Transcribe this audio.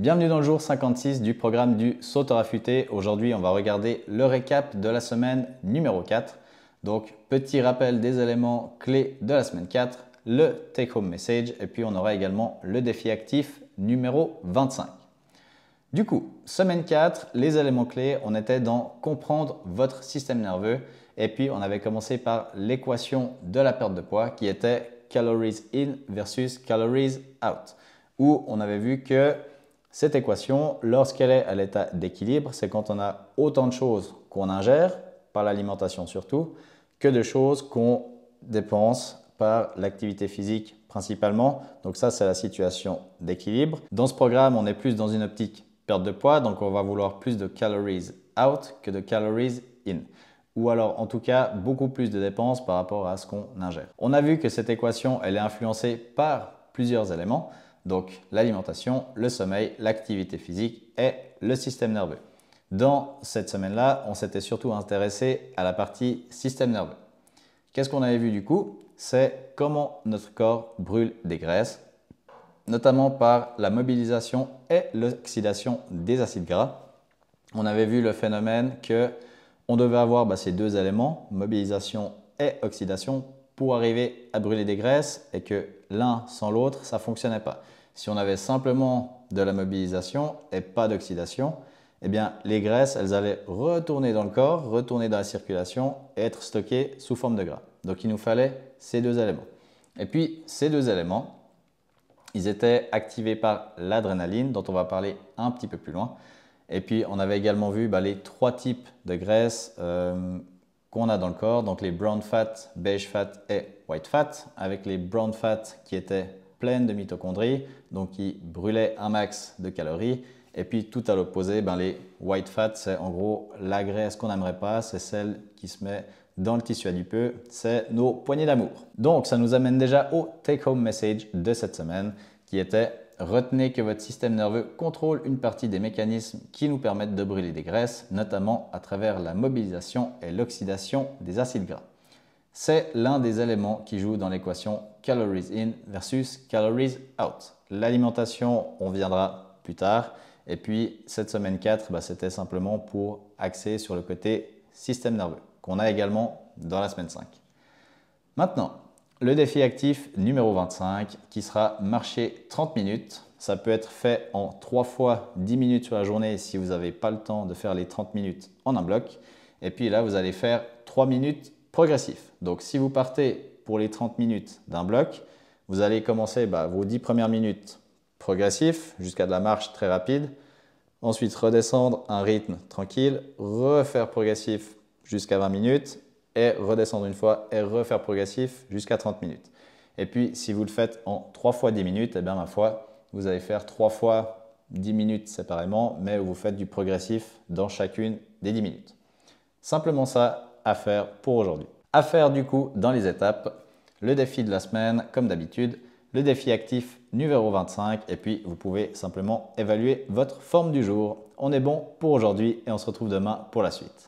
Bienvenue dans le jour 56 du programme du sauteur affûté. Aujourd'hui, on va regarder le récap de la semaine numéro 4. Donc, petit rappel des éléments clés de la semaine 4, le take-home message et puis on aura également le défi actif numéro 25. Du coup, semaine 4, les éléments clés, on était dans comprendre votre système nerveux et puis on avait commencé par l'équation de la perte de poids qui était calories in versus calories out, où on avait vu que cette équation, lorsqu'elle est à l'état d'équilibre, c'est quand on a autant de choses qu'on ingère, par l'alimentation surtout, que de choses qu'on dépense par l'activité physique principalement. Donc ça, c'est la situation d'équilibre. Dans ce programme, on est plus dans une optique perte de poids, donc on va vouloir plus de calories out que de calories in. Ou alors, en tout cas, beaucoup plus de dépenses par rapport à ce qu'on ingère. On a vu que cette équation, elle est influencée par plusieurs éléments. Donc, l'alimentation, le sommeil, l'activité physique et le système nerveux. Dans cette semaine-là, on s'était surtout intéressé à la partie système nerveux. Qu'est-ce qu'on avait vu du coup? C'est comment notre corps brûle des graisses, notamment par la mobilisation et l'oxydation des acides gras. On avait vu le phénomène qu'on devait avoir ces deux éléments, mobilisation et oxydation, pour arriver à brûler des graisses et que l'un sans l'autre, ça ne fonctionnait pas. Si on avait simplement de la mobilisation et pas d'oxydation, eh bien, les graisses, elles allaient retourner dans le corps, retourner dans la circulation et être stockées sous forme de gras. Donc, il nous fallait ces deux éléments. Et puis, ces deux éléments, ils étaient activés par l'adrénaline, dont on va parler un petit peu plus loin. Et puis, on avait également vu les trois types de graisses qu'on a dans le corps, donc les brown fat, beige fat et white fat, avec les brown fat qui étaient pleines de mitochondries, donc qui brûlaient un max de calories. Et puis tout à l'opposé, les white fat, c'est en gros la graisse qu'on n'aimerait pas, c'est celle qui se met dans le tissu adipeux, c'est nos poignées d'amour. Donc ça nous amène déjà au take-home message de cette semaine qui était « Retenez que votre système nerveux contrôle une partie des mécanismes qui nous permettent de brûler des graisses, notamment à travers la mobilisation et l'oxydation des acides gras. » C'est l'un des éléments qui joue dans l'équation calories in versus calories out. L'alimentation, on viendra plus tard. Et puis, cette semaine 4, c'était simplement pour axer sur le côté système nerveux, qu'on a également dans la semaine 5. Maintenant, le défi actif numéro 25 qui sera marcher 30 minutes. Ça peut être fait en 3 fois 10 minutes sur la journée si vous n'avez pas le temps de faire les 30 minutes en un bloc. Et puis là, vous allez faire 3 minutes progressifs. Donc, si vous partez pour les 30 minutes d'un bloc, vous allez commencer vos 10 premières minutes progressifs jusqu'à de la marche très rapide. Ensuite, redescendre un rythme tranquille, refaire progressif jusqu'à 20 minutes et redescendre une fois et refaire progressif jusqu'à 30 minutes. Et puis, si vous le faites en 3 fois 10 minutes, eh bien, ma foi, vous allez faire 3 fois 10 minutes séparément, mais vous faites du progressif dans chacune des 10 minutes. Simplement ça à faire pour aujourd'hui. À faire du coup dans les étapes, le défi de la semaine, comme d'habitude, le défi actif numéro 25 et puis vous pouvez simplement évaluer votre forme du jour. On est bon pour aujourd'hui et on se retrouve demain pour la suite.